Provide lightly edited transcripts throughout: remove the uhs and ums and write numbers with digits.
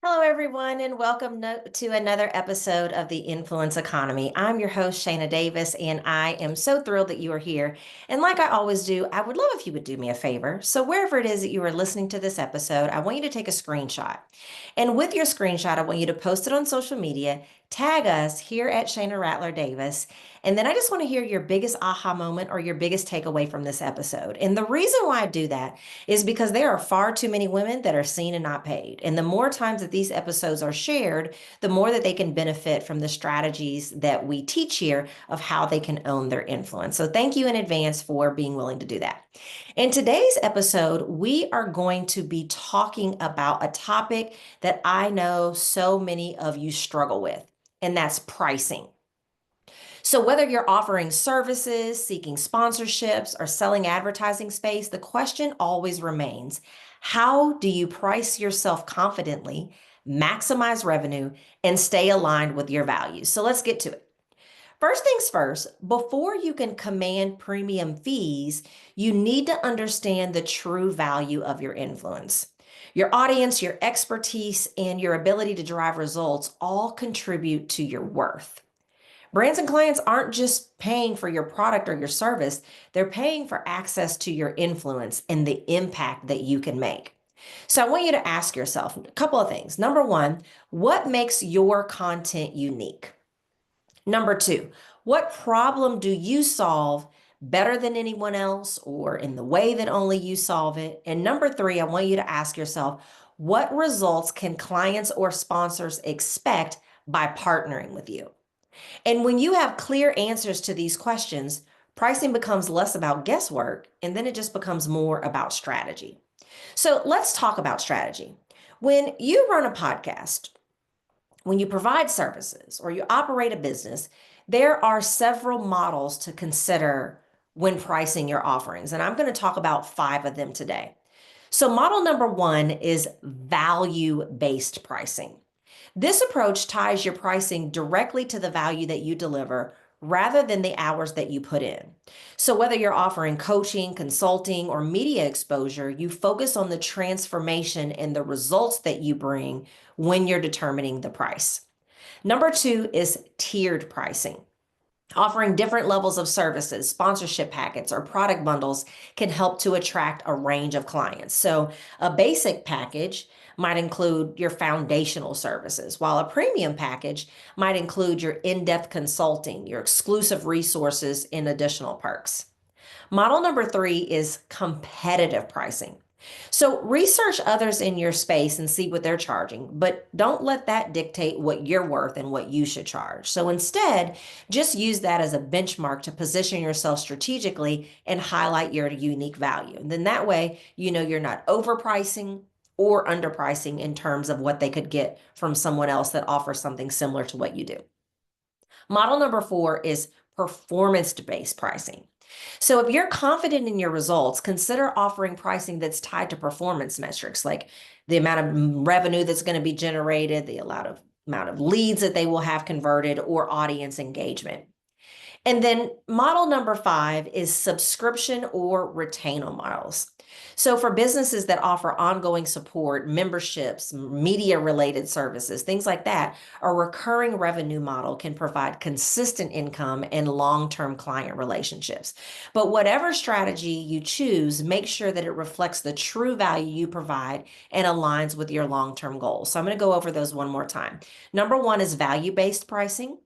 Hello, everyone, and welcome to another episode of the Influence Economy. I'm your host, Shayna Davis, and I am so thrilled that you are here. And like I always do, I would love if you would do me a favor. So, wherever it is that you are listening to this episode, I want you to take a screenshot. And with your screenshot, I want you to post it on social media, tag us here at Shayna Rattler Davis. And then I just want to hear your biggest aha moment or your biggest takeaway from this episode. And the reason why I do that is because there are far too many women that are seen and not paid. And the more times that these episodes are shared, the more that they can benefit from the strategies that we teach here of how they can own their influence. So thank you in advance for being willing to do that. In today's episode, we are going to be talking about a topic that I know so many of you struggle with, and that's pricing. So, whether you're offering services, seeking sponsorships, or selling advertising space, the question always remains, how do you price yourself confidently, maximize revenue, and stay aligned with your values? So, let's get to it. First things first, before you can command premium fees, you need to understand the true value of your influence. Your audience, your expertise, and your ability to drive results all contribute to your worth. Brands and clients aren't just paying for your product or your service, they're paying for access to your influence and the impact that you can make. So I want you to ask yourself a couple of things. Number one, what makes your content unique? Number two, what problem do you solve better than anyone else or in the way that only you solve it? And number three, I want you to ask yourself, what results can clients or sponsors expect by partnering with you? And when you have clear answers to these questions, pricing becomes less about guesswork and then it just becomes more about strategy. So let's talk about strategy. When you run a podcast, when you provide services or you operate a business, there are several models to consider when pricing your offerings. And I'm going to talk about five of them today. So, model number one is value based pricing. This approach ties your pricing directly to the value that you deliver rather than the hours that you put in. So, whether you're offering coaching, consulting, or media exposure, you focus on the transformation and the results that you bring when you're determining the price. Number two is tiered pricing. Offering different levels of services, sponsorship packets, or product bundles can help to attract a range of clients. So, a basic package might include your foundational services, while a premium package might include your in depth consulting, your exclusive resources, and additional perks. Model number three is competitive pricing. So research others in your space and see what they're charging, but don't let that dictate what you're worth and what you should charge. So instead, just use that as a benchmark to position yourself strategically and highlight your unique value. And then that way, you know you're not overpricing or underpricing in terms of what they could get from someone else that offers something similar to what you do. Model number four is performance-based pricing. So if you're confident in your results, consider offering pricing that's tied to performance metrics, like the amount of revenue that's going to be generated, the amount of leads that they will have converted, or audience engagement. And then model number five is subscription or retainer models. So for businesses that offer ongoing support, memberships, media related services, things like that, a recurring revenue model can provide consistent income and long-term client relationships. But whatever strategy you choose, make sure that it reflects the true value you provide and aligns with your long-term goals. So I'm going to go over those one more time. Number one is value-based pricing.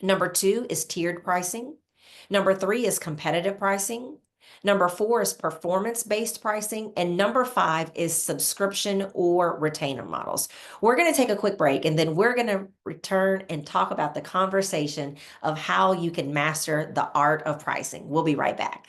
Number two is tiered pricing. Number three is competitive pricing. Number four is performance based pricing. And number five is subscription or retainer models. We're going to take a quick break and then we're going to return and talk about the conversation of how you can master the art of pricing. We'll be right back.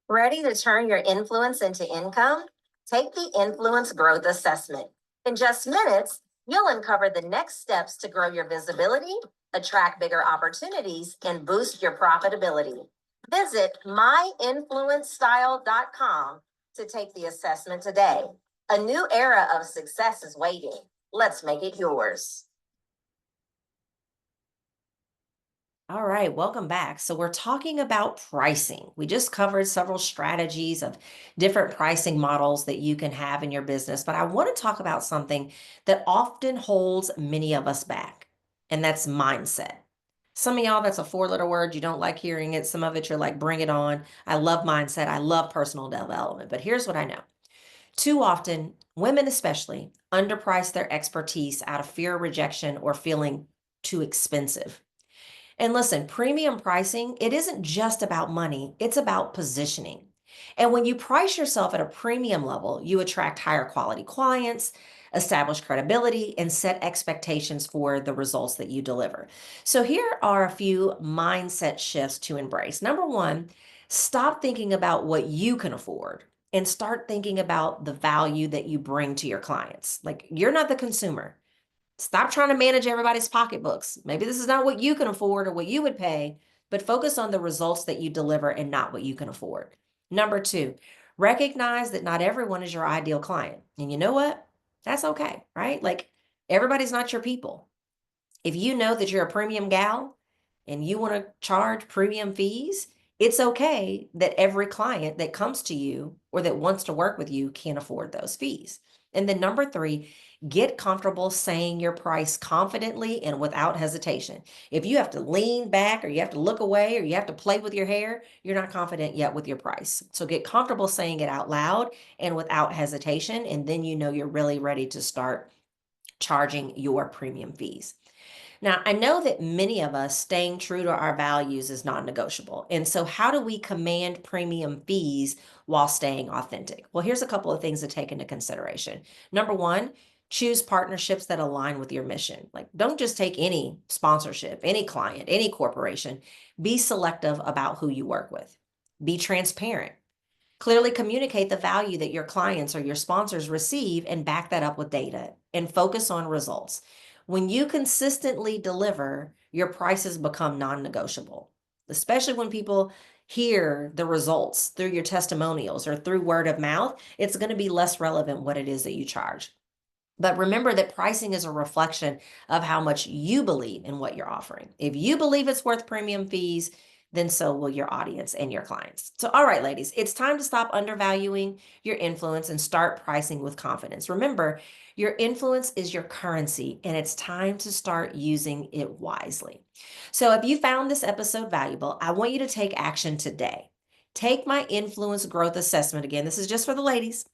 Ready to turn your influence into income? Take the Influence Growth Assessment. In just minutes, you'll uncover the next steps to grow your visibility, attract bigger opportunities, and boost your profitability. Visit myinfluencestyle.com to take the assessment today. A new era of success is waiting. Let's make it yours. All right, welcome back. So, we're talking about pricing. We just covered several strategies of different pricing models that you can have in your business, but I want to talk about something that often holds many of us back, and that's mindset. Some of y'all, that's a four-letter word. You don't like hearing it. Some of it, you're like, bring it on. I love mindset. I love personal development. But here's what I know. Too often, women especially underprice their expertise out of fear of rejection or feeling too expensive. And listen, premium pricing, it isn't just about money, it's about positioning. And when you price yourself at a premium level, you attract higher quality clients, establish credibility, and set expectations for the results that you deliver. So, here are a few mindset shifts to embrace. Number one, stop thinking about what you can afford and start thinking about the value that you bring to your clients. Like, you're not the consumer. Stop trying to manage everybody's pocketbooks. Maybe this is not what you can afford or what you would pay, but focus on the results that you deliver and not what you can afford. Number two, recognize that not everyone is your ideal client. And you know what? That's okay, right? Like, everybody's not your people. If you know that you're a premium gal and you want to charge premium fees, it's okay that every client that comes to you or that wants to work with you can't afford those fees. And then number three, get comfortable saying your price confidently and without hesitation. If you have to lean back or you have to look away or you have to play with your hair, you're not confident yet with your price. So get comfortable saying it out loud and without hesitation. And then you know you're really ready to start charging your premium fees. Now, I know that many of us staying true to our values is non negotiable. And so, how do we command premium fees while staying authentic? Well, here's a couple of things to take into consideration. Number one, choose partnerships that align with your mission. Like, don't just take any sponsorship, any client, any corporation. Be selective about who you work with. Be transparent. Clearly communicate the value that your clients or your sponsors receive and back that up with data and focus on results. When you consistently deliver, your prices become non negotiable, especially when people hear the results through your testimonials or through word of mouth. It's going to be less relevant what it is that you charge. But remember that pricing is a reflection of how much you believe in what you're offering. If you believe it's worth premium fees, then so will your audience and your clients. So, all right, ladies, it's time to stop undervaluing your influence and start pricing with confidence. Remember, your influence is your currency, and it's time to start using it wisely. So, if you found this episode valuable, I want you to take action today. Take my influence growth assessment again. This is just for the ladies.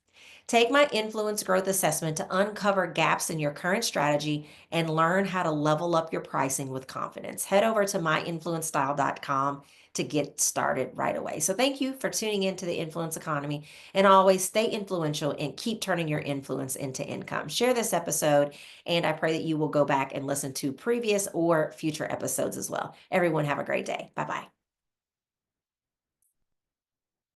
Take my influence growth assessment to uncover gaps in your current strategy and learn how to level up your pricing with confidence. Head over to myinfluencestyle.com to get started right away. So, thank you for tuning into the influence economy. And always stay influential and keep turning your influence into income. Share this episode, and I pray that you will go back and listen to previous or future episodes as well. Everyone, have a great day. Bye bye.